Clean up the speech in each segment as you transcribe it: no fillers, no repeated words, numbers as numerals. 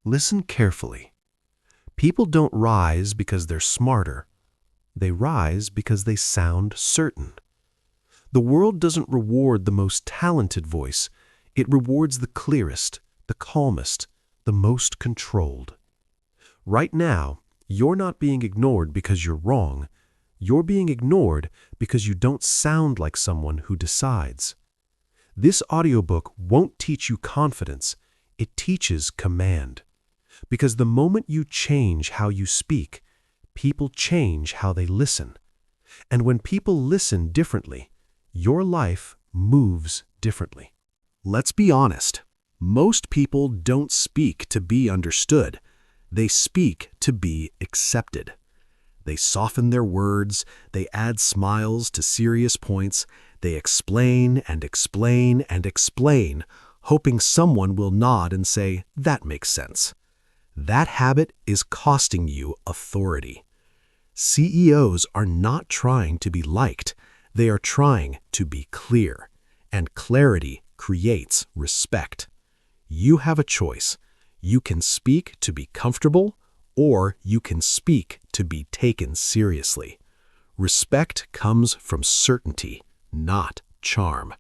Listen carefully. People don't rise because they're smarter. They rise because they sound certain. The world doesn't reward the most talented voice. It rewards the clearest, the calmest, the most controlled. Right now, you're not being ignored because you're wrong. You're being ignored because you don't sound like someone who decides. This audiobook won't teach you confidence. It teaches command. Because the moment you change how you speak, people change how they listen. And when people listen differently, your life moves differently. Let's be honest. Most people don't speak to be understood. They speak to be accepted. They soften their words, they add smiles to serious points, they explain and explain and explain, hoping someone will nod and say, "That makes sense." That habit is costing you authority. CEOs are not trying to be liked. They are trying to be clear, and clarity creates respect. You have a choice. You can speak to be comfortable, or you can speak to be taken seriously. Respect comes from certainty, not charm.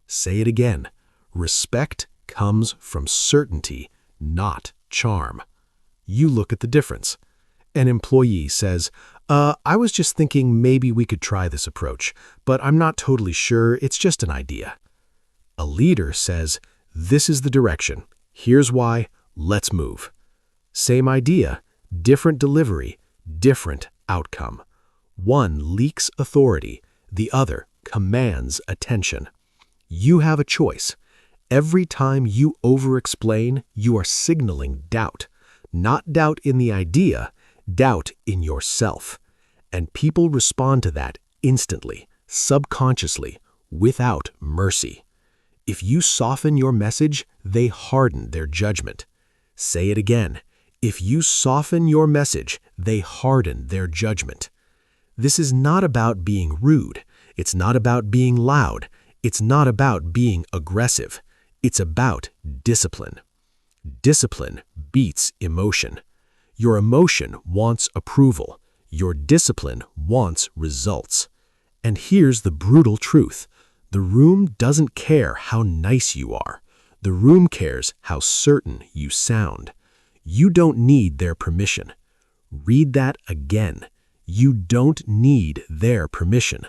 Say it again. Respect comes from certainty, not charm. You look at the difference. An employee says, I was just thinking maybe we could try this approach, but I'm not totally sure, it's just an idea. A leader says, this is the direction, here's why, let's move. Same idea, different delivery, different outcome. One leaks authority, the other commands attention. You have a choice. Every time you over-explain, you are signaling doubt. Not doubt in the idea, doubt in yourself. And people respond to that instantly, subconsciously, without mercy. If you soften your message, they harden their judgment. Say it again. If you soften your message, they harden their judgment. This is not about being rude. It's not about being loud. It's not about being aggressive. It's about discipline. Discipline beats emotion. Your emotion wants approval. Your discipline wants results. And here's the brutal truth. The room doesn't care how nice you are. The room cares how certain you sound. You don't need their permission. Read that again. You don't need their permission.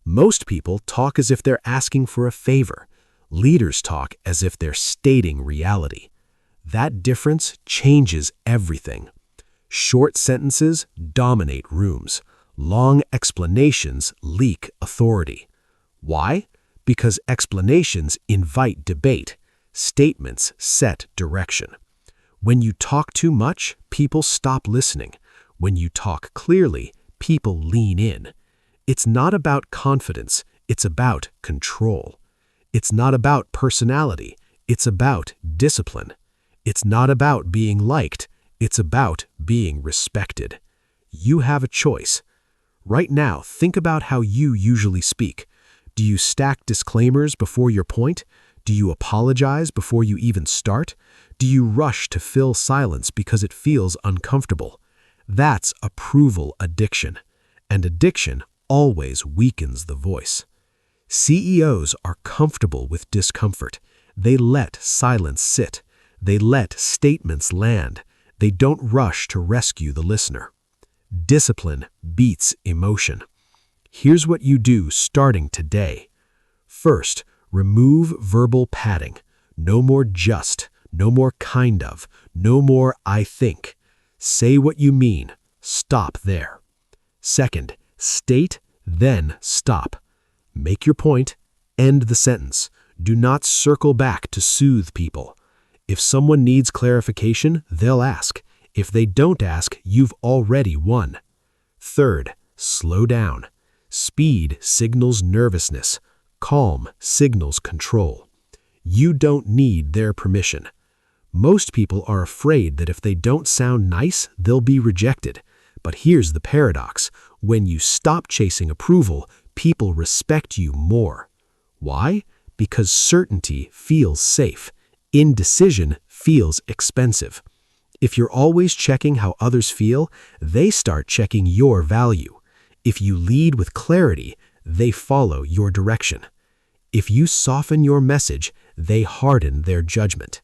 Most people talk as if they're asking for a favor. Leaders talk as if they're stating reality. That difference changes everything. Short sentences dominate rooms. Long explanations leak authority. Why? Because explanations invite debate. Statements set direction. When you talk too much, people stop listening. When you talk clearly, people lean in. It's not about confidence, it's about control. It's not about personality, it's about discipline. It's not about being liked, it's about being respected. You have a choice. Right now, think about how you usually speak. Do you stack disclaimers before your point? Do you apologize before you even start? Do you rush to fill silence because it feels uncomfortable? That's approval addiction, and addiction always weakens the voice. CEOs are comfortable with discomfort. They let silence sit. They let statements land. They don't rush to rescue the listener. Discipline beats emotion. Here's what you do starting today. First, remove verbal padding. No more just, no more kind of, no more I think. Say what you mean. Stop there. Second, state, then stop. Make your point, end the sentence. Do not circle back to soothe people. If someone needs clarification, they'll ask. If they don't ask, you've already won. Third, slow down. Speed signals nervousness. Calm signals control. You don't need their permission. Most people are afraid that if they don't sound nice, they'll be rejected. But here's the paradox. When you stop chasing approval, people respect you more. Why? Because certainty feels safe. Indecision feels expensive. If you're always checking how others feel, they start checking your value. If you lead with clarity, they follow your direction. If you soften your message, they harden their judgment.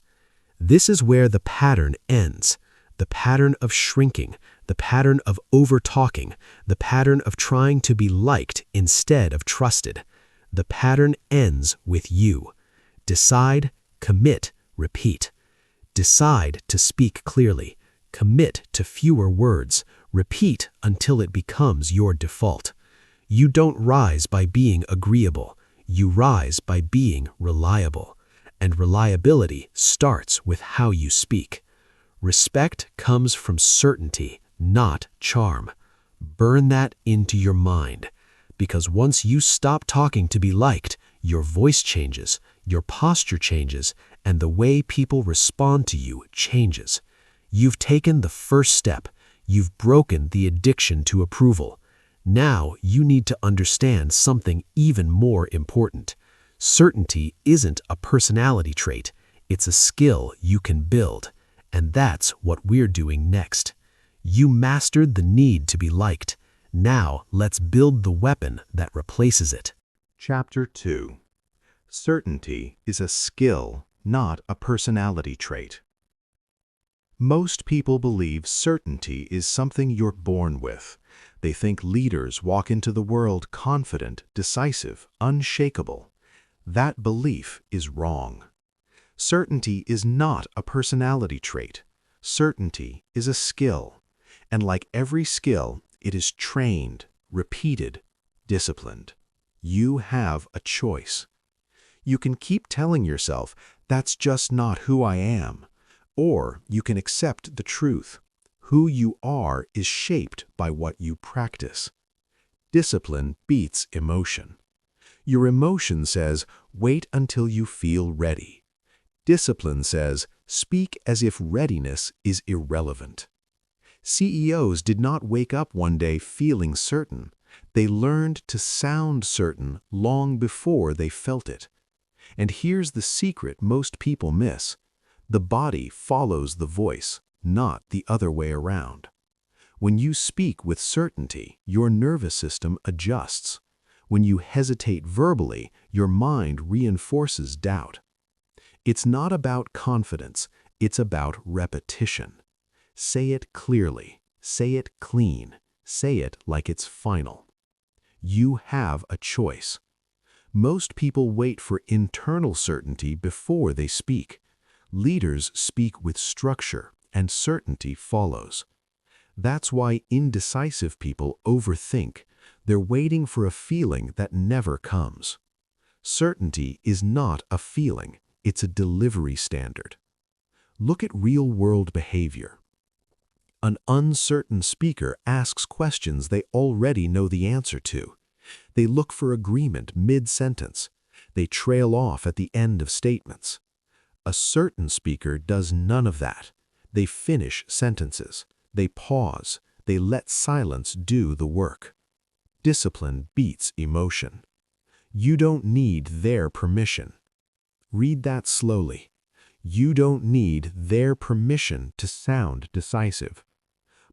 This is where the pattern ends. The pattern of shrinking, the pattern of over-talking, the pattern of trying to be liked instead of trusted. The pattern ends with you. Decide, commit, repeat. Decide to speak clearly. Commit to fewer words. Repeat until it becomes your default. You don't rise by being agreeable. You rise by being reliable. And reliability starts with how you speak. Respect comes from certainty, not charm. Burn that into your mind. Because once you stop talking to be liked, your voice changes, your posture changes, and the way people respond to you changes. You've taken the first step. You've broken the addiction to approval. Now you need to understand something even more important. Certainty isn't a personality trait. It's a skill you can build. And that's what we're doing next. You mastered the need to be liked. Now let's build the weapon that replaces it. Chapter 2. Certainty is a skill, not a personality trait. Most people believe certainty is something you're born with. They think leaders walk into the world confident, decisive, unshakable. That belief is wrong. Certainty is not a personality trait. Certainty is a skill. And like every skill, it is trained, repeated, disciplined. You have a choice. You can keep telling yourself, that's just not who I am. Or you can accept the truth. Who you are is shaped by what you practice. Discipline beats emotion. Your emotion says, wait until you feel ready. Discipline says, speak as if readiness is irrelevant. CEOs did not wake up one day feeling certain. They learned to sound certain long before they felt it. And here's the secret most people miss. The body follows the voice, not the other way around. When you speak with certainty, your nervous system adjusts. When you hesitate verbally, your mind reinforces doubt. It's not about confidence, it's about repetition. Say it clearly, say it clean, say it like it's final. You have a choice. Most people wait for internal certainty before they speak. Leaders speak with structure, and certainty follows. That's why indecisive people overthink. They're waiting for a feeling that never comes. Certainty is not a feeling, it's a delivery standard. Look at real-world behavior. An uncertain speaker asks questions they already know the answer to. They look for agreement mid-sentence. They trail off at the end of statements. A certain speaker does none of that. They finish sentences. They pause. They let silence do the work. Discipline beats emotion. You don't need their permission. Read that slowly. You don't need their permission to sound decisive.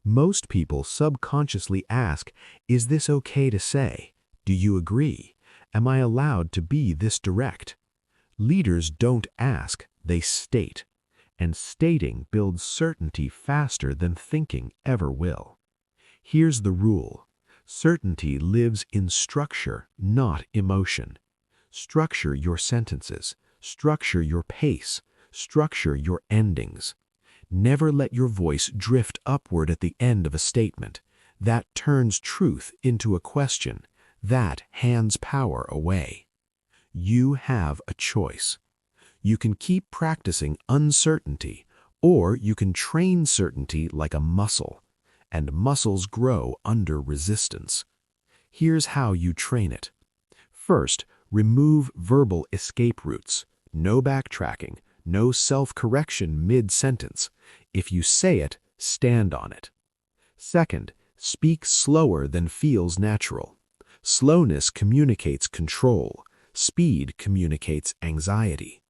Most people subconsciously ask, is this okay to say? Do you agree? Am I allowed to be this direct? Leaders don't ask, they state. And stating builds certainty faster than thinking ever will. Here's the rule. Certainty lives in structure, not emotion. Structure your sentences. Structure your pace. Structure your endings. Never let your voice drift upward at the end of a statement. That turns truth into a question. That hands power away. You have a choice. You can keep practicing uncertainty, or you can train certainty like a muscle. And muscles grow under resistance. Here's how you train it. First, remove verbal escape routes. No backtracking. No self-correction mid-sentence. If you say it, stand on it. Second, speak slower than feels natural. Slowness communicates control. Speed communicates anxiety.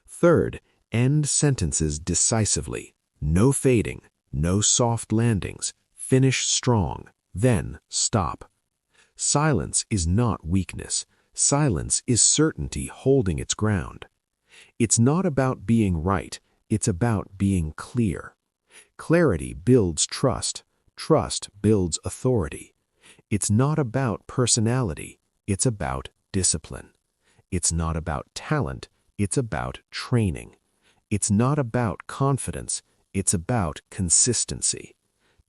Third, end sentences decisively. No fading, no soft landings. Finish strong, then stop. Silence is not weakness. Silence is certainty holding its ground. It's not about being right, it's about being clear. Clarity builds trust. Trust builds authority. It's not about personality, it's about discipline. It's not about talent, it's about training. It's not about confidence, it's about consistency.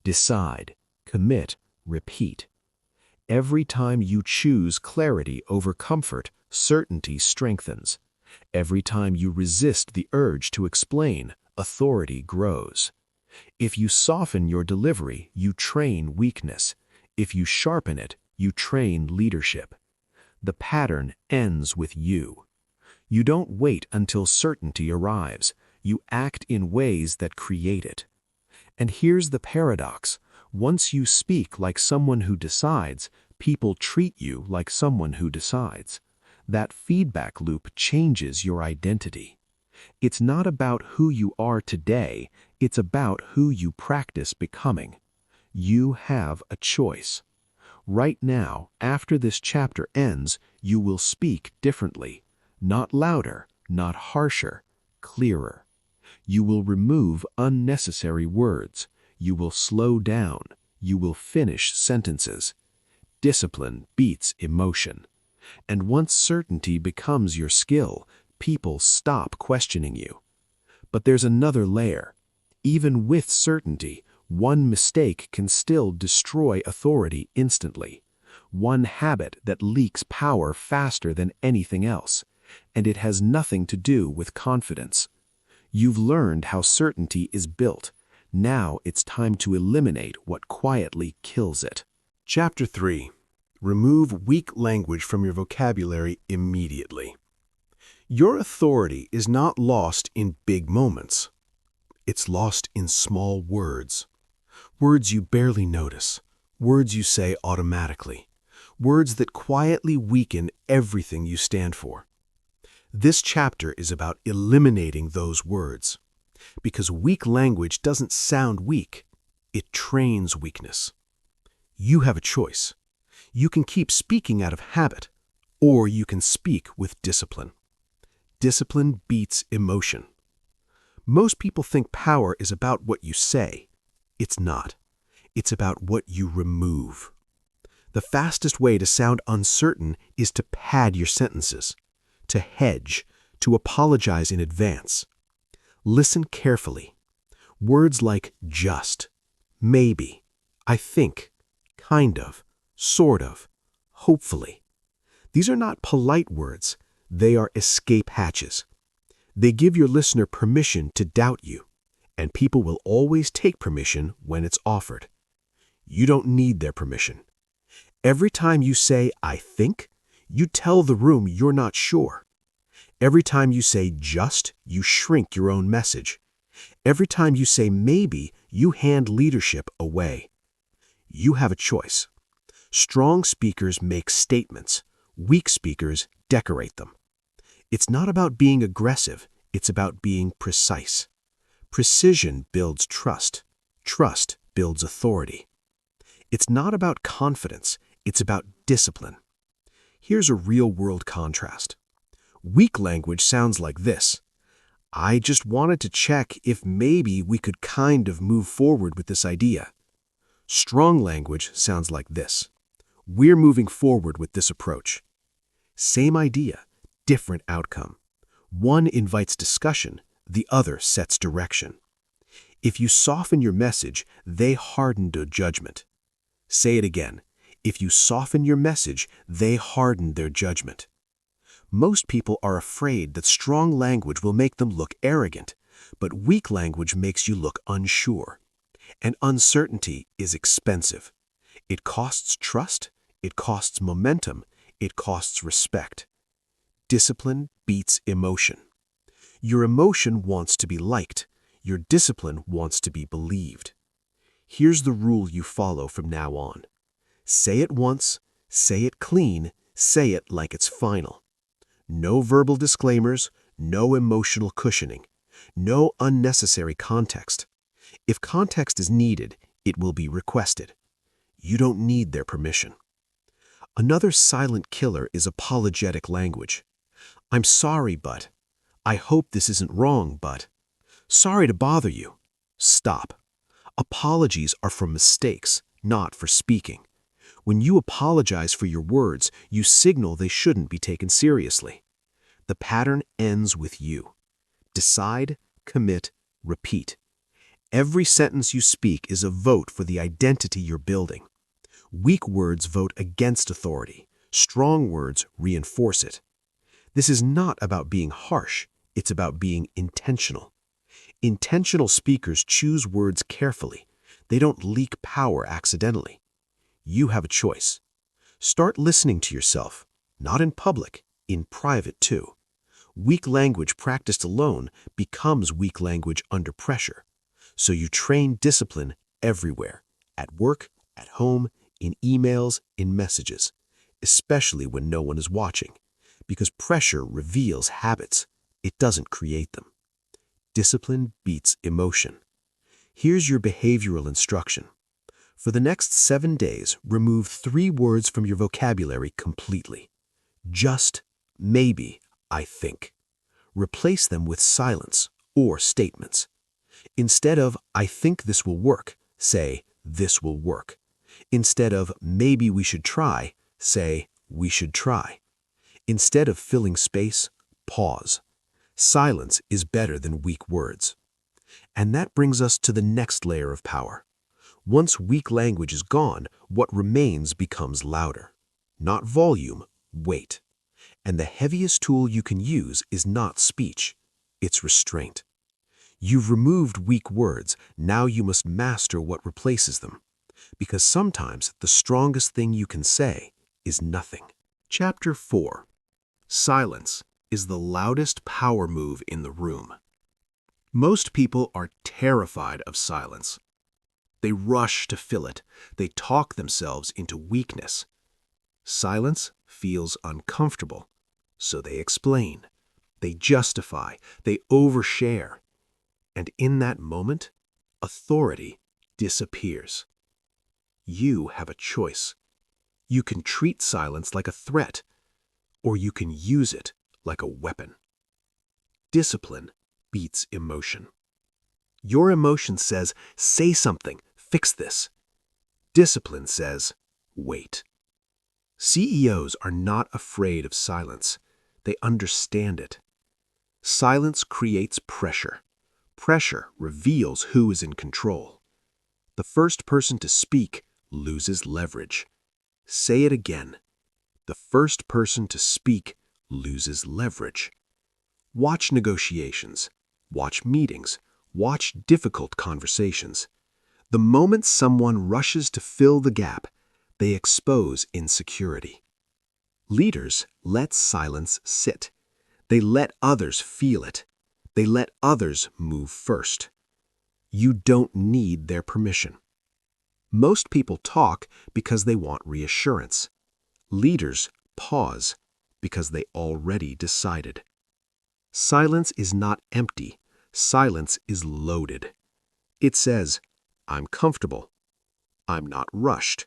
Decide, commit, repeat. Every time you choose clarity over comfort, certainty strengthens. Every time you resist the urge to explain, authority grows. If you soften your delivery, you train weakness. If you sharpen it, you train leadership. The pattern ends with you. You don't wait until certainty arrives. You act in ways that create it. And here's the paradox. Once you speak like someone who decides, people treat you like someone who decides. That feedback loop changes your identity. It's not about who you are today, it's about who you practice becoming. You have a choice. Right now, after this chapter ends, you will speak differently. Not louder, not harsher, clearer. You will remove unnecessary words. You will slow down. You will finish sentences. Discipline beats emotion. And once certainty becomes your skill, people stop questioning you. But there's another layer. Even with certainty, one mistake can still destroy authority instantly. One habit that leaks power faster than anything else. And it has nothing to do with confidence. You've learned how certainty is built. Now it's time to eliminate what quietly kills it. Chapter 3. Remove weak language from your vocabulary immediately. Your authority is not lost in big moments. It's lost in small words. Words you barely notice. Words you say automatically. Words that quietly weaken everything you stand for. This chapter is about eliminating those words. Because weak language doesn't sound weak. It trains weakness. You have a choice. You can keep speaking out of habit, or you can speak with discipline. Discipline beats emotion. Most people think power is about what you say. It's not. It's about what you remove. The fastest way to sound uncertain is to pad your sentences, to hedge, to apologize in advance. Listen carefully. Words like just, maybe, I think, kind of, sort of, hopefully. These are not polite words. They are escape hatches. They give your listener permission to doubt you, and people will always take permission when it's offered. You don't need their permission. Every time you say, I think, you tell the room you're not sure. Every time you say just, you shrink your own message. Every time you say maybe, you hand leadership away. You have a choice. Strong speakers make statements. Weak speakers decorate them. It's not about being aggressive. It's about being precise. Precision builds trust. Trust builds authority. It's not about confidence. It's about discipline. Here's a real-world contrast. Weak language sounds like this. I just wanted to check if maybe we could kind of move forward with this idea. Strong language sounds like this. We're moving forward with this approach. Same idea, different outcome. One invites discussion, the other sets direction. If you soften your message, they harden their judgment. Say it again. If you soften your message, they harden their judgment. Most people are afraid that strong language will make them look arrogant, but weak language makes you look unsure. And uncertainty is expensive. It costs trust, it costs momentum, it costs respect. Discipline beats emotion. Your emotion wants to be liked. Your discipline wants to be believed. Here's the rule you follow from now on. Say it once, say it clean, say it like it's final. No verbal disclaimers, no emotional cushioning, no unnecessary context. If context is needed, it will be requested. You don't need their permission. Another silent killer is apologetic language. I'm sorry, but. I hope this isn't wrong, but. Sorry to bother you. Stop. Apologies are for mistakes, not for speaking. When you apologize for your words, you signal they shouldn't be taken seriously. The pattern ends with you. Decide, commit, repeat. Every sentence you speak is a vote for the identity you're building. Weak words vote against authority. Strong words reinforce it. This is not about being harsh. It's about being intentional. Intentional speakers choose words carefully. They don't leak power accidentally. You have a choice. Start listening to yourself, not in public, in private too. Weak language practiced alone becomes weak language under pressure. So you train discipline everywhere, at work, at home, in emails, in messages, especially when no one is watching, because pressure reveals habits. It doesn't create them. Discipline beats emotion. Here's your behavioral instruction. For the next 7 days, remove 3 words from your vocabulary completely. Just, maybe, I think. Replace them with silence or statements. Instead of, I think this will work, say, this will work. Instead of, maybe we should try, say, we should try. Instead of filling space, pause. Silence is better than weak words. And that brings us to the next layer of power. Once weak language is gone, what remains becomes louder. Not volume, weight. And the heaviest tool you can use is not speech, it's restraint. You've removed weak words, now you must master what replaces them. Because sometimes the strongest thing you can say is nothing. Chapter 4. Silence is the loudest power move in the room. Most people are terrified of silence. They rush to fill it. They talk themselves into weakness. Silence feels uncomfortable, so they explain. They justify. They overshare. And in that moment, authority disappears. You have a choice. You can treat silence like a threat, or you can use it like a weapon. Discipline beats emotion. Your emotion says, say something, fix this. Discipline says, wait. CEOs are not afraid of silence. They understand it. Silence creates pressure. Pressure reveals who is in control. The first person to speak loses leverage. Say it again. The first person to speak loses leverage. Watch negotiations. Watch meetings. Watch difficult conversations. The moment someone rushes to fill the gap, they expose insecurity. Leaders let silence sit. They let others feel it. They let others move first. You don't need their permission. Most people talk because they want reassurance. Leaders pause because they already decided. Silence is not empty. Silence is loaded. It says, I'm comfortable. I'm not rushed.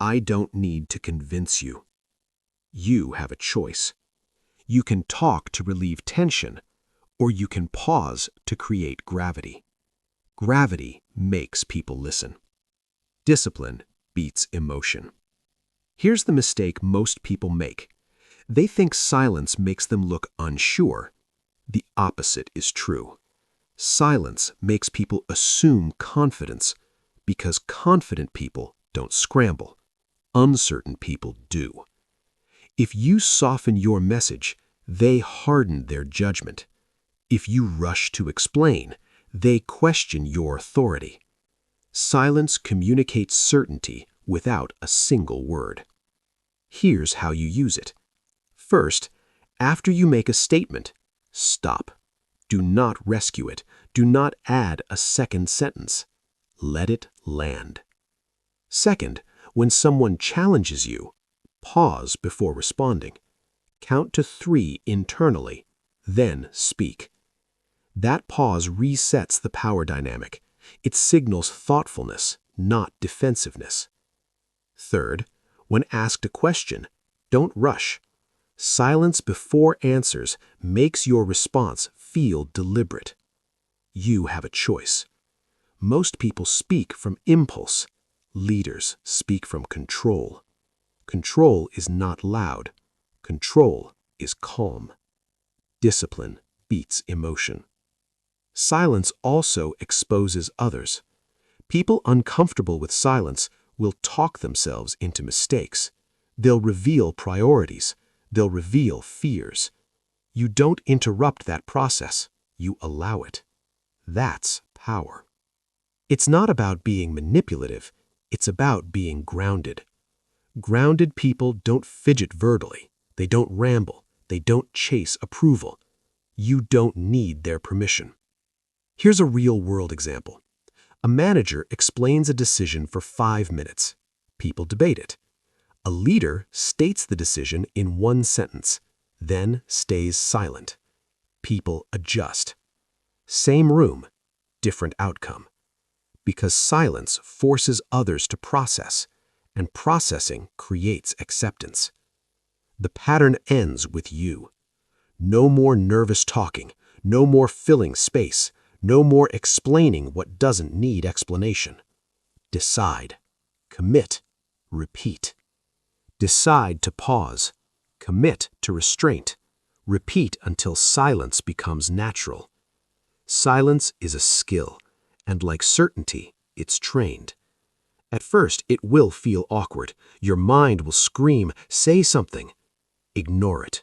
I don't need to convince you. You have a choice. You can talk to relieve tension, or you can pause to create gravity. Gravity makes people listen. Discipline beats emotion. Here's the mistake most people make. They think silence makes them look unsure. The opposite is true. Silence makes people assume confidence because confident people don't scramble. Uncertain people do. If you soften your message, they harden their judgment. If you rush to explain, they question your authority. Silence communicates certainty without a single word. Here's how you use it. First, after you make a statement, stop. Do not rescue it. Do not add a second sentence. Let it land. Second, when someone challenges you, pause before responding. Count to 3 internally, then speak. That pause resets the power dynamic. It signals thoughtfulness, not defensiveness. Third, when asked a question, don't rush. Silence before answers makes your response feel deliberate. You have a choice. Most people speak from impulse. Leaders speak from control. Control is not loud. Control is calm. Discipline beats emotion. Silence also exposes others. People uncomfortable with silence will talk themselves into mistakes. They'll reveal priorities. They'll reveal fears. You don't interrupt that process. You allow it. That's power. It's not about being manipulative. It's about being grounded. Grounded people don't fidget verbally. They don't ramble. They don't chase approval. You don't need their permission. Here's a real-world example. A manager explains a decision for 5 minutes. People debate it. A leader states the decision in one sentence, then stays silent. People adjust. Same room, different outcome. Because silence forces others to process, and processing creates acceptance. The pattern ends with you. No more nervous talking, no more filling space, no more explaining what doesn't need explanation. Decide, commit, repeat. Decide to pause, commit to restraint, repeat until silence becomes natural. Silence is a skill, and like certainty, it's trained. At first, it will feel awkward. Your mind will scream, say something. Ignore it.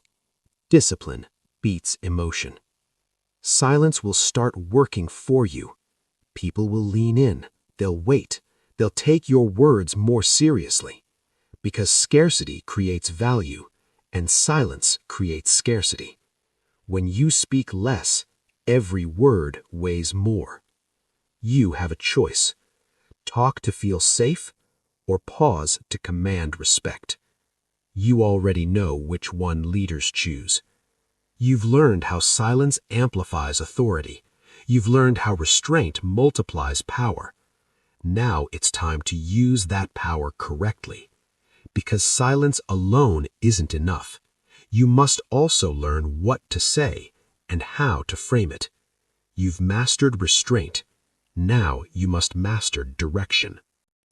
Discipline beats emotion. Silence will start working for you. People will lean in. They'll wait. They'll take your words more seriously. Because scarcity creates value, and silence creates scarcity. When you speak less, every word weighs more. You have a choice. Talk to feel safe, or pause to command respect. You already know which one leaders choose. You've learned how silence amplifies authority. You've learned how restraint multiplies power. Now it's time to use that power correctly. Because silence alone isn't enough. You must also learn what to say and how to frame it. You've mastered restraint. Now you must master direction.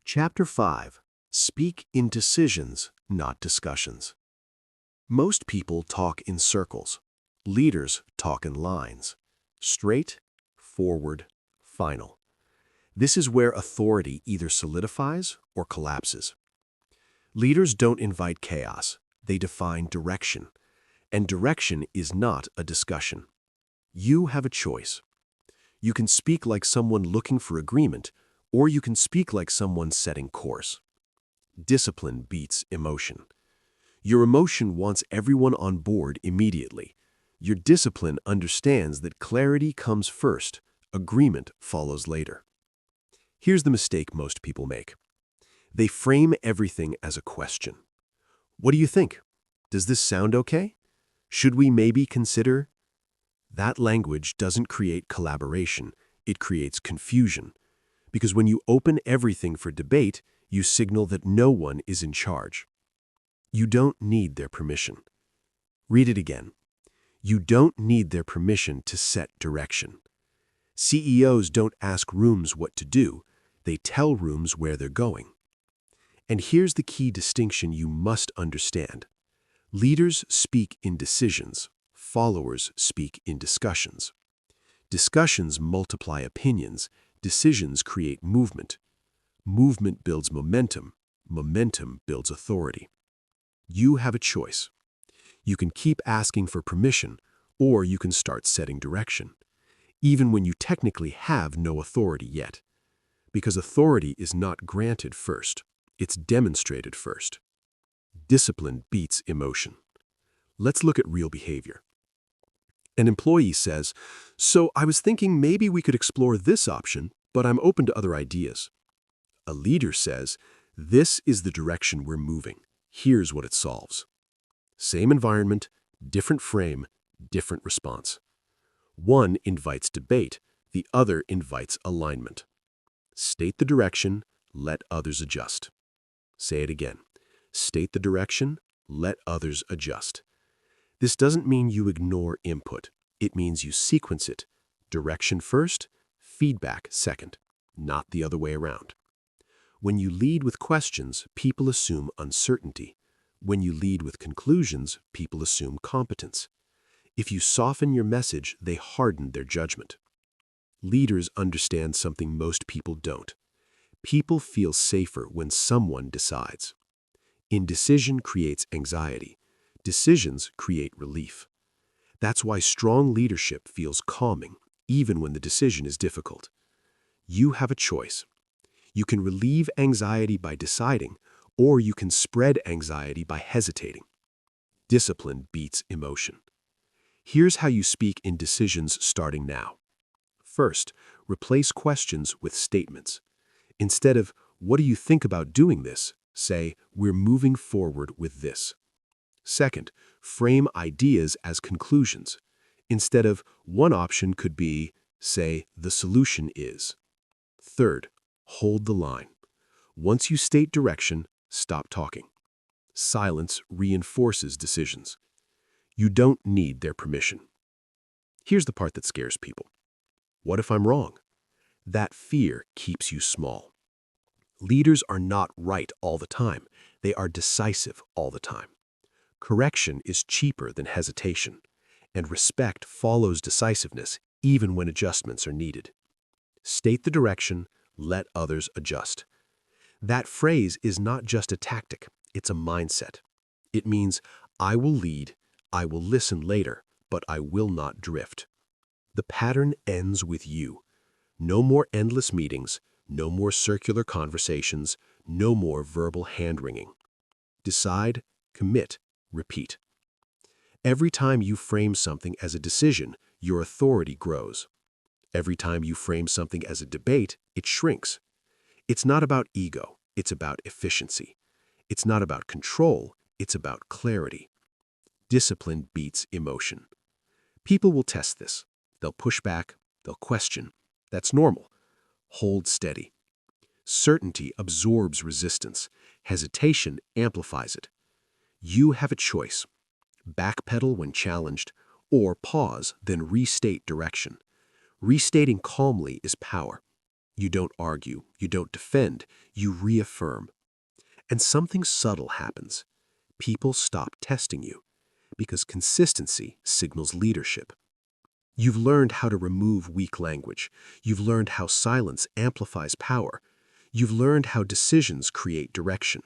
Chapter 5. Speak in decisions, not discussions. Most people talk in circles. Leaders talk in lines. Straight, forward, final. This is where authority either solidifies or collapses. Leaders don't invite chaos. They define direction. And direction is not a discussion. You have a choice. You can speak like someone looking for agreement, or you can speak like someone setting course. Discipline beats emotion. Your emotion wants everyone on board immediately. Your discipline understands that clarity comes first, agreement follows later. Here's the mistake most people make. They frame everything as a question. What do you think? Does this sound okay? Should we maybe consider? That language doesn't create collaboration, it creates confusion. Because when you open everything for debate, you signal that no one is in charge. You don't need their permission. Read it again. You don't need their permission to set direction. CEOs don't ask rooms what to do, they tell rooms where they're going. And here's the key distinction you must understand. Leaders speak in decisions, followers speak in discussions. Discussions multiply opinions, decisions create movement. Movement builds momentum, momentum builds authority. You have a choice. You can keep asking for permission, or you can start setting direction, even when you technically have no authority yet. Because authority is not granted first, it's demonstrated first. Discipline beats emotion. Let's look at real behavior. An employee says, "So I was thinking maybe we could explore this option, but I'm open to other ideas." A leader says, "This is the direction we're moving. Here's what it solves." Same environment, different frame, different response. One invites debate, the other invites alignment. State the direction, let others adjust. Say it again. State the direction, let others adjust. This doesn't mean you ignore input. It means you sequence it. Direction first, feedback second, not the other way around. When you lead with questions, people assume uncertainty. When you lead with conclusions, people assume competence. If you soften your message, they harden their judgment. Leaders understand something most people don't. People feel safer when someone decides. Indecision creates anxiety. Decisions create relief. That's why strong leadership feels calming, even when the decision is difficult. You have a choice. You can relieve anxiety by deciding, or you can spread anxiety by hesitating. Discipline beats emotion. Here's how you speak in decisions starting now. First, replace questions with statements. Instead of, "What do you think about doing this?" say, "We're moving forward with this." Second, frame ideas as conclusions. Instead of, "One option could be," say, "The solution is." Third, hold the line. Once you state direction, stop talking. Silence reinforces decisions. You don't need their permission. Here's the part that scares people. What if I'm wrong? That fear keeps you small. Leaders are not right all the time. They are decisive all the time. Correction is cheaper than hesitation, and respect follows decisiveness even when adjustments are needed. State the direction, let others adjust. That phrase is not just a tactic, it's a mindset. It means, I will lead, I will listen later, but I will not drift. The pattern ends with you. No more endless meetings, no more circular conversations, no more verbal hand-wringing. Decide, commit, repeat. Every time you frame something as a decision, your authority grows. Every time you frame something as a debate, it shrinks. It's not about ego, it's about efficiency. It's not about control, it's about clarity. Discipline beats emotion. People will test this. They'll push back, they'll question. That's normal. Hold steady. Certainty absorbs resistance. Hesitation amplifies it. You have a choice. Backpedal when challenged, or pause, then restate direction. Restating calmly is power. You don't argue, you don't defend, you reaffirm. And something subtle happens. People stop testing you, because consistency signals leadership. You've learned how to remove weak language. You've learned how silence amplifies power. You've learned how decisions create direction.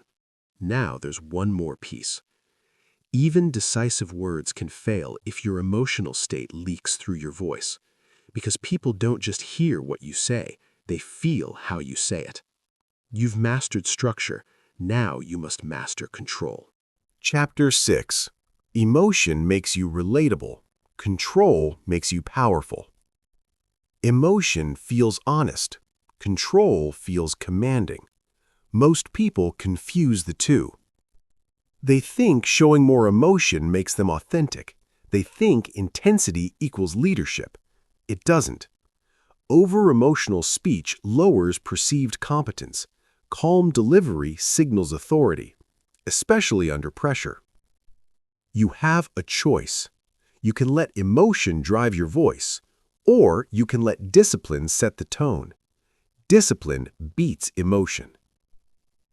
Now there's one more piece. Even decisive words can fail if your emotional state leaks through your voice, because people don't just hear what you say, they feel how you say it. You've mastered structure. Now you must master control. Chapter 6. Emotion makes you relatable. Control makes you powerful. Emotion feels honest. Control feels commanding. Most people confuse the two. They think showing more emotion makes them authentic. They think intensity equals leadership. It doesn't. Over-emotional speech lowers perceived competence. Calm delivery signals authority, especially under pressure. You have a choice. You can let emotion drive your voice, or you can let discipline set the tone. Discipline beats emotion.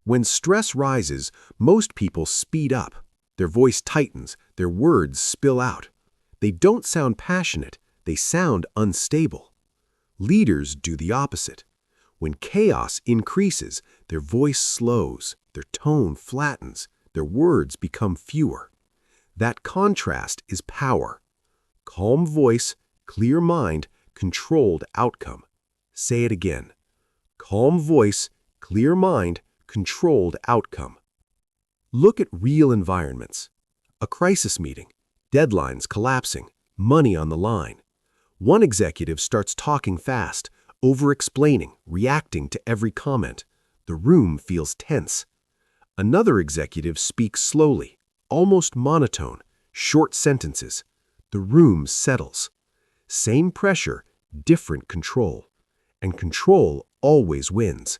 When stress rises, most people speed up. Their voice tightens, their words spill out. They don't sound passionate, they sound unstable. Leaders do the opposite. When chaos increases, their voice slows, their tone flattens, their words become fewer. That contrast is power. Calm voice, clear mind, controlled outcome. Say it again. Calm voice, clear mind, controlled outcome. Look at real environments. A crisis meeting, deadlines collapsing, money on the line. One executive starts talking fast, over-explaining, reacting to every comment. The room feels tense. Another executive speaks slowly, almost monotone, short sentences. The room settles. Same pressure, different control. And control always wins.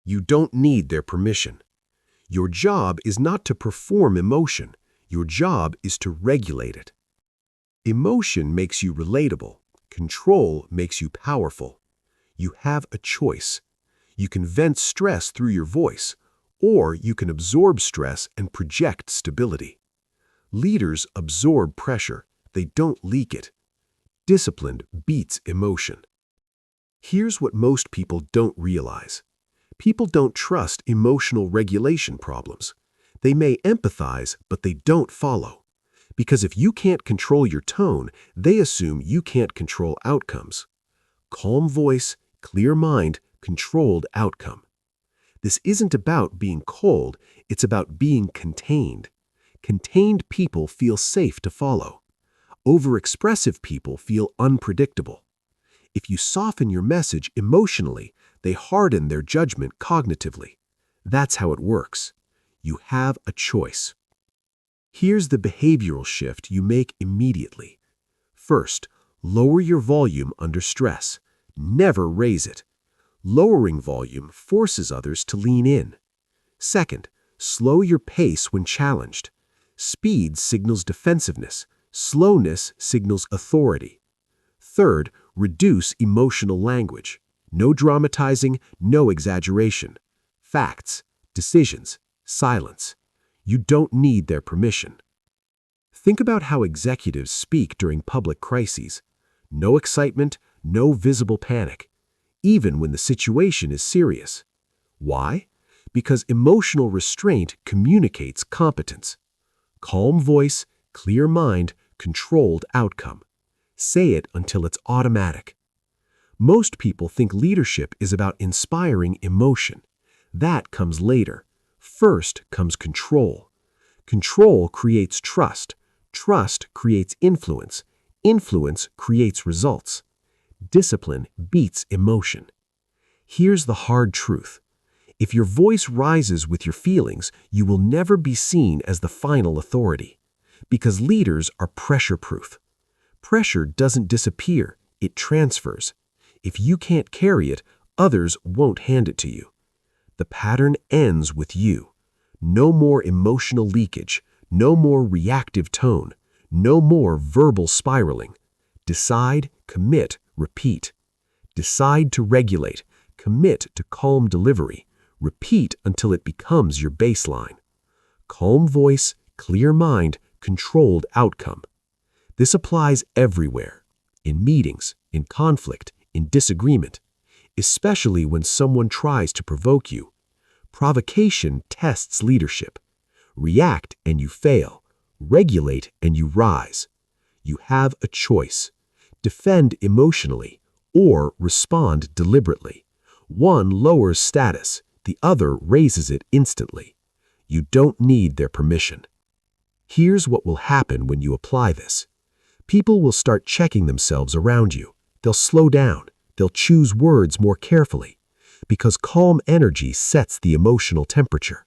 You don't need their permission. Your job is not to perform emotion. Your job is to regulate it. Emotion makes you relatable. Control makes you powerful. You have a choice. You can vent stress through your voice, or you can absorb stress and project stability. Leaders absorb pressure. They don't leak it. Discipline beats emotion. Here's what most people don't realize. People don't trust emotional regulation problems. They may empathize, but they don't follow. Because if you can't control your tone, they assume you can't control outcomes. Calm voice, clear mind, controlled outcome. This isn't about being cold, it's about being contained. Contained people feel safe to follow. Overexpressive people feel unpredictable. If you soften your message emotionally, they harden their judgment cognitively. That's how it works. You have a choice. Here's the behavioral shift you make immediately. First, lower your volume under stress. Never raise it. Lowering volume forces others to lean in. Second, slow your pace when challenged. Speed signals defensiveness. Slowness signals authority. Third, reduce emotional language. No dramatizing, no exaggeration. Facts, decisions, silence. You don't need their permission. Think about how executives speak during public crises. No excitement, no visible panic, even when the situation is serious. Why? Because emotional restraint communicates competence. Calm voice, clear mind, controlled outcome. Say it until it's automatic. Most people think leadership is about inspiring emotion. That comes later. First comes control. Control creates trust. Trust creates influence. Influence creates results. Discipline beats emotion. Here's the hard truth. If your voice rises with your feelings, you will never be seen as the final authority. Because leaders are pressure-proof. Pressure doesn't disappear, it transfers. If you can't carry it, others won't hand it to you. The pattern ends with you. No more emotional leakage, no more reactive tone, no more verbal spiraling. Decide, commit, repeat. Decide to regulate, commit to calm delivery. Repeat until it becomes your baseline. Calm voice, clear mind, controlled outcome. This applies everywhere, in meetings, in conflict, in disagreement, especially when someone tries to provoke you. Provocation tests leadership. React and you fail. Regulate and you rise. You have a choice. Defend emotionally or respond deliberately. One lowers status, the other raises it instantly. You don't need their permission. Here's what will happen when you apply this. People will start checking themselves around you. They'll slow down. They'll choose words more carefully. Because calm energy sets the emotional temperature.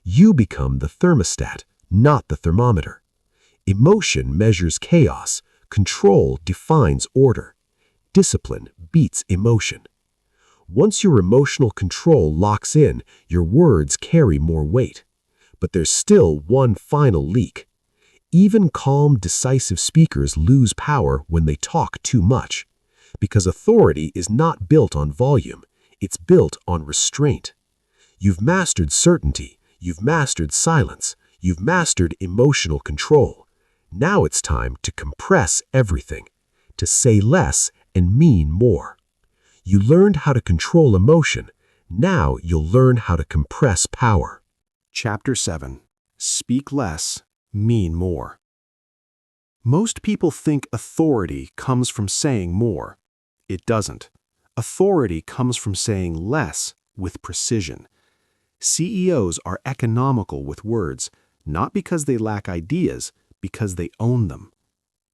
You become the thermostat, not the thermometer. Emotion measures chaos. Control defines order. Discipline beats emotion. Once your emotional control locks in, your words carry more weight. But there's still one final leak. Even calm, decisive speakers lose power when they talk too much. Because authority is not built on volume, it's built on restraint. You've mastered certainty, you've mastered silence, you've mastered emotional control. Now it's time to compress everything, to say less and mean more. You learned how to control emotion, now you'll learn how to compress power. Chapter 7. Speak less, mean more. Most people think authority comes from saying more. It doesn't. Authority comes from saying less with precision. CEOs are economical with words, not because they lack ideas, because they own them.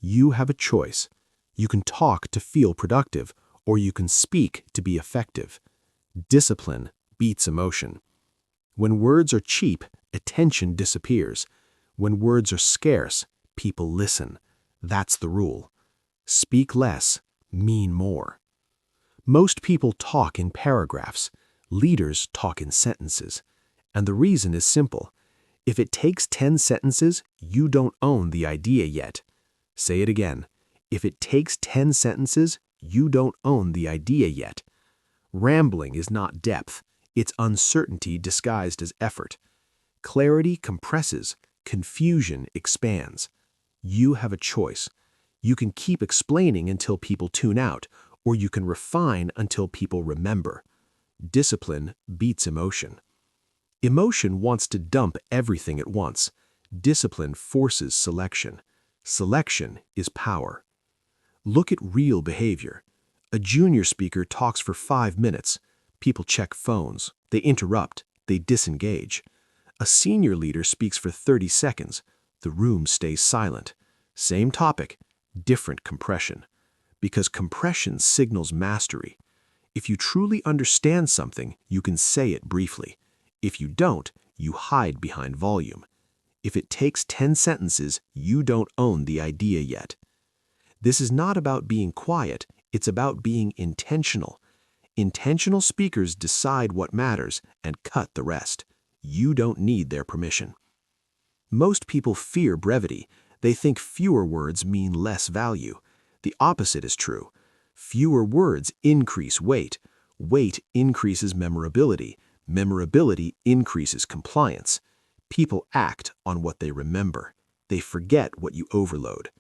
You have a choice. You can talk to feel productive, or you can speak to be effective. Discipline beats emotion. When words are cheap, attention disappears. When words are scarce, people listen. That's the rule. Speak less, mean more. Most people talk in paragraphs. Leaders talk in sentences. And the reason is simple. If it takes 10 sentences, you don't own the idea yet. Say it again. If it takes 10 sentences, you don't own the idea yet. Rambling is not depth. It's uncertainty disguised as effort. Clarity compresses. Confusion expands. You have a choice. You can keep explaining until people tune out, or you can refine until people remember. Discipline beats emotion. Emotion wants to dump everything at once. Discipline forces selection. Selection is power. Look at real behavior. A junior speaker talks for 5 minutes. People check phones. They interrupt. They disengage. A senior leader speaks for 30 seconds. The room stays silent. Same topic, different compression. Because compression signals mastery. If you truly understand something, you can say it briefly. If you don't, you hide behind volume. If it takes 10 sentences, you don't own the idea yet. This is not about being quiet, it's about being intentional. Intentional speakers decide what matters and cut the rest. You don't need their permission. Most people fear brevity. They think fewer words mean less value. The opposite is true. Fewer words increase weight. Weight increases memorability. Memorability increases compliance. People act on what they remember. They forget what you overload.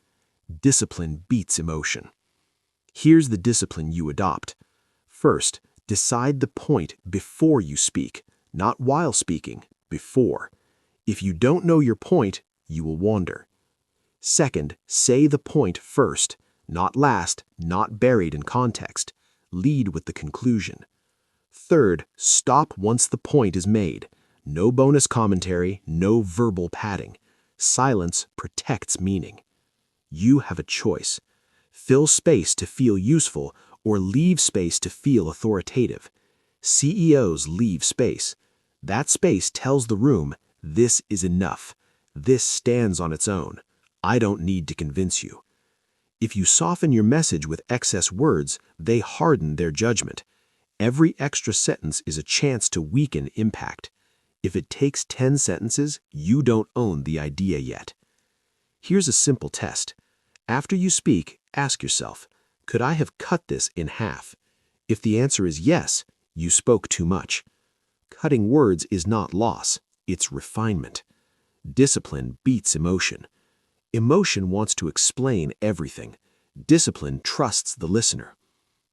Discipline beats emotion. Here's the discipline you adopt. First, decide the point before you speak, not while speaking, before. If you don't know your point, you will wander. Second, say the point first, not last, not buried in context. Lead with the conclusion. Third, stop once the point is made. No bonus commentary, no verbal padding. Silence protects meaning. You have a choice. Fill space to feel useful or leave space to feel authoritative. CEOs leave space. That space tells the room, this is enough. This stands on its own. I don't need to convince you. If you soften your message with excess words, they harden their judgment. Every extra sentence is a chance to weaken impact. If it takes 10 sentences, you don't own the idea yet. Here's a simple test. After you speak, ask yourself, could I have cut this in half? If the answer is yes, you spoke too much. Cutting words is not loss, it's refinement. Discipline beats emotion. Emotion wants to explain everything. Discipline trusts the listener.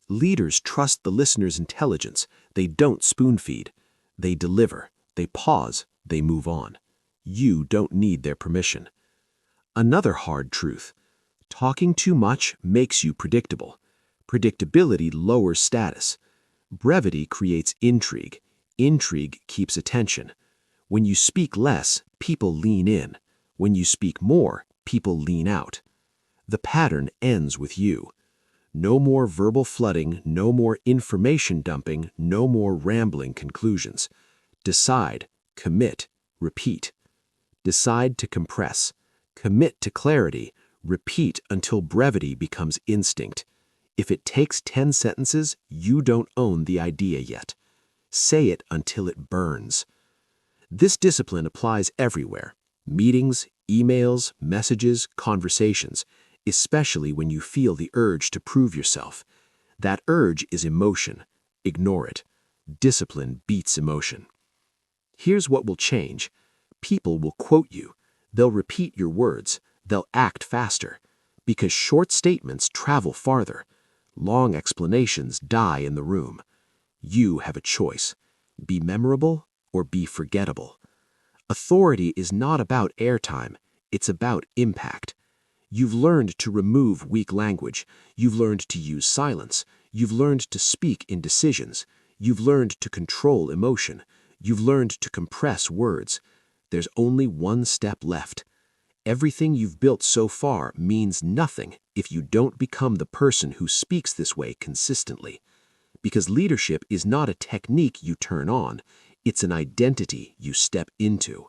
Leaders trust the listener's intelligence. They don't spoon-feed. They deliver. They pause. They move on. You don't need their permission. Another hard truth. Talking too much makes you predictable. Predictability lowers status. Brevity creates intrigue. Intrigue keeps attention. When you speak less, people lean in. When you speak more, people lean out. The pattern ends with you. No more verbal flooding, no more information dumping, no more rambling conclusions. Decide, commit, repeat. Decide to compress. Commit to clarity. Repeat until brevity becomes instinct. If it takes 10 sentences, you don't own the idea yet. Say it until it burns. This discipline applies everywhere. Meetings, emails, messages, conversations, especially when you feel the urge to prove yourself. That urge is emotion. Ignore it. Discipline beats emotion. Here's what will change. People will quote you. They'll repeat your words. They'll act faster. Because short statements travel farther. Long explanations die in the room. You have a choice. Be memorable or be forgettable. Authority is not about airtime. It's about impact. You've learned to remove weak language. You've learned to use silence. You've learned to speak in decisions. You've learned to control emotion. You've learned to compress words. There's only one step left. Everything you've built so far means nothing if you don't become the person who speaks this way consistently. Because leadership is not a technique you turn on. It's an identity you step into.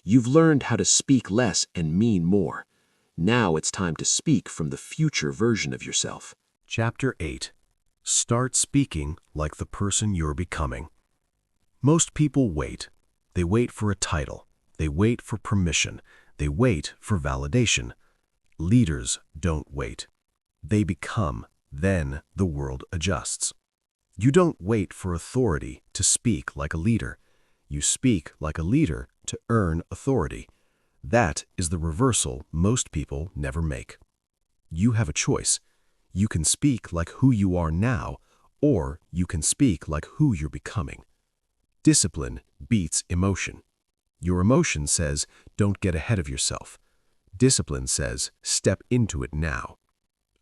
You've learned how to speak less and mean more. Now it's time to speak from the future version of yourself. Chapter 8. Start speaking like the person you're becoming. Most people wait. They wait for a title. They wait for permission. They wait for validation. Leaders don't wait. They become, then the world adjusts. You don't wait for authority to speak like a leader. You speak like a leader to earn authority. That is the reversal most people never make. You have a choice. You can speak like who you are now, or you can speak like who you're becoming. Discipline beats emotion. Your emotion says, don't get ahead of yourself. Discipline says, step into it now.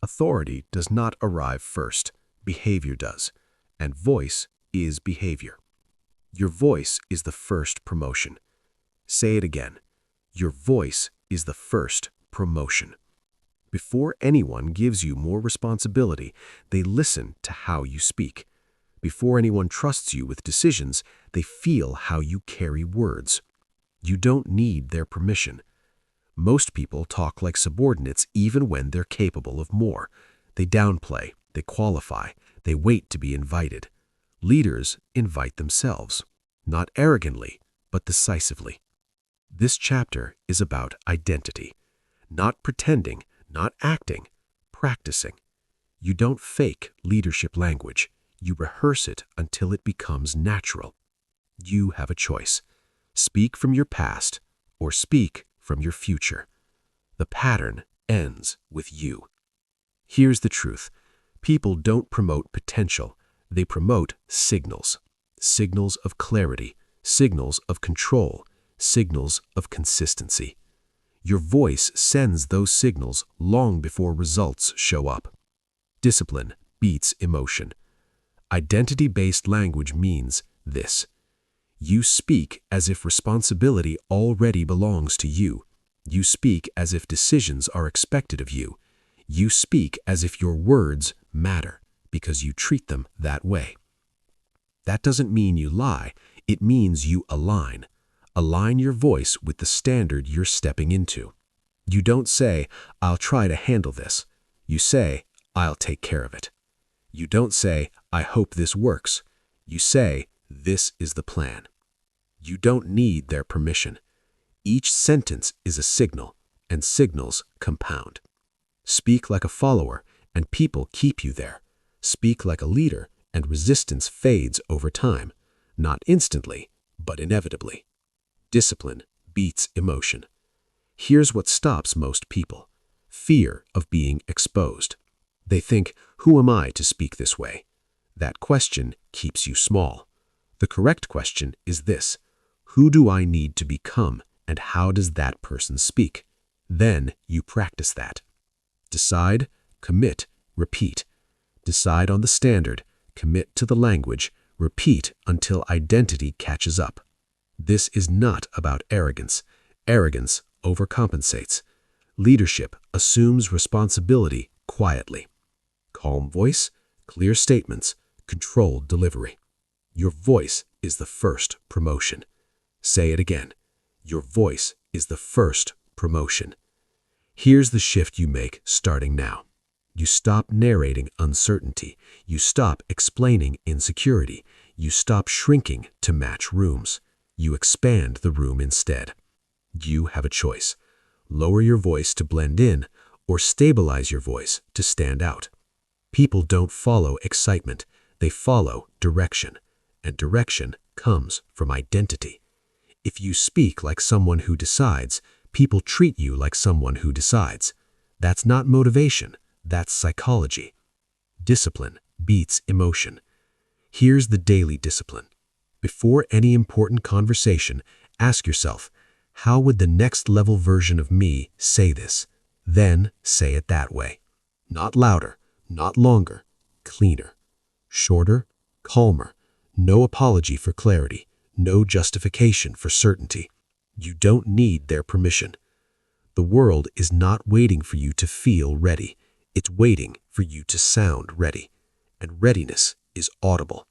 Authority does not arrive first. Behavior does. And voice is behavior. Your voice is the first promotion. Say it again. Your voice is the first promotion. Before anyone gives you more responsibility, they listen to how you speak. Before anyone trusts you with decisions, they feel how you carry words. You don't need their permission. Most people talk like subordinates even when they're capable of more. They downplay, they qualify, they wait to be invited. Leaders invite themselves, not arrogantly, but decisively. This chapter is about identity, not pretending, not acting, practicing. You don't fake leadership language. You rehearse it until it becomes natural. You have a choice. Speak from your past or speak from your future. The pattern ends with you. Here's the truth. People don't promote potential. They promote signals. Signals of clarity, signals of control, signals of consistency. Your voice sends those signals long before results show up. Discipline beats emotion. Identity-based language means this. You speak as if responsibility already belongs to you. You speak as if decisions are expected of you. You speak as if your words matter because you treat them that way. That doesn't mean you lie. It means you align. Align your voice with the standard you're stepping into. You don't say, I'll try to handle this. You say, I'll take care of it. You don't say, I hope this works. You say, this is the plan. You don't need their permission. Each sentence is a signal, and signals compound. Speak like a follower, and people keep you there. Speak like a leader, and resistance fades over time, not instantly, but inevitably. Discipline beats emotion. Here's what stops most people: fear of being exposed. They think, who am I to speak this way? That question keeps you small. The correct question is this: who do I need to become, and how does that person speak? Then you practice that. Decide, commit, repeat. Decide on the standard, commit to the language, repeat until identity catches up. This is not about arrogance. Arrogance overcompensates. Leadership assumes responsibility quietly. Calm voice, clear statements, controlled delivery. Your voice is the first promotion. Say it again. Your voice is the first promotion. Here's the shift you make starting now. You stop narrating uncertainty. You stop explaining insecurity. You stop shrinking to match rooms. You expand the room instead. You have a choice. Lower your voice to blend in, or stabilize your voice to stand out. People don't follow excitement. They follow direction. And direction comes from identity. If you speak like someone who decides, people treat you like someone who decides. That's not motivation. That's psychology. Discipline beats emotion. Here's the daily discipline. Before any important conversation, ask yourself, how would the next level version of me say this? Then say it that way. Not louder, not longer, cleaner. Shorter, calmer. No apology for clarity. No justification for certainty. You don't need their permission. The world is not waiting for you to feel ready. It's waiting for you to sound ready. And readiness is audible.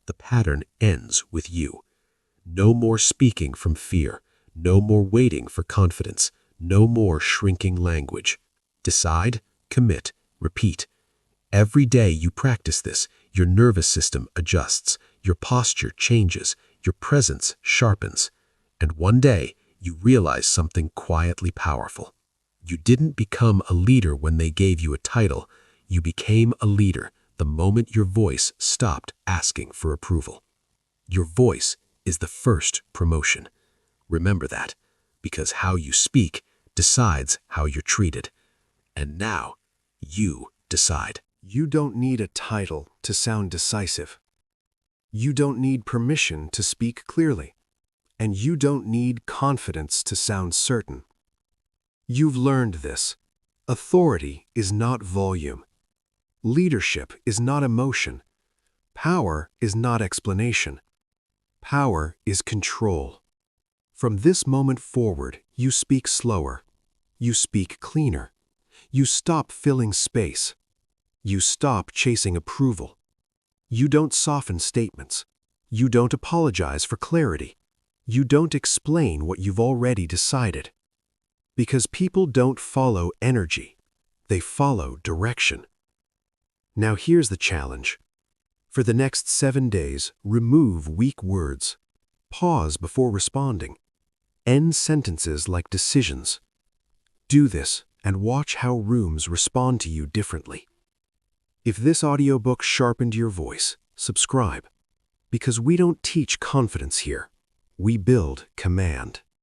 The pattern ends with you. No more speaking from fear. No more waiting for confidence. No more shrinking language. Decide, commit, repeat. Every day you practice this, your nervous system adjusts, your posture changes, your presence sharpens. And one day, you realize something quietly powerful. You didn't become a leader when they gave you a title. You became a leader the moment your voice stopped asking for approval. Your voice is the first promotion. Remember that, because how you speak decides how you're treated. And now, you decide. You don't need a title to sound decisive. You don't need permission to speak clearly. And you don't need confidence to sound certain. You've learned this. Authority is not volume. Leadership is not emotion. Power is not explanation. Power is control. From this moment forward, you speak slower. You speak cleaner. You stop filling space. You stop chasing approval. You don't soften statements. You don't apologize for clarity. You don't explain what you've already decided. Because people don't follow energy. They follow direction. Now here's the challenge. For the next 7 days, remove weak words. Pause before responding. End sentences like decisions. Do this and watch how rooms respond to you differently. If this audiobook sharpened your voice, subscribe. Because we don't teach confidence here. We build command.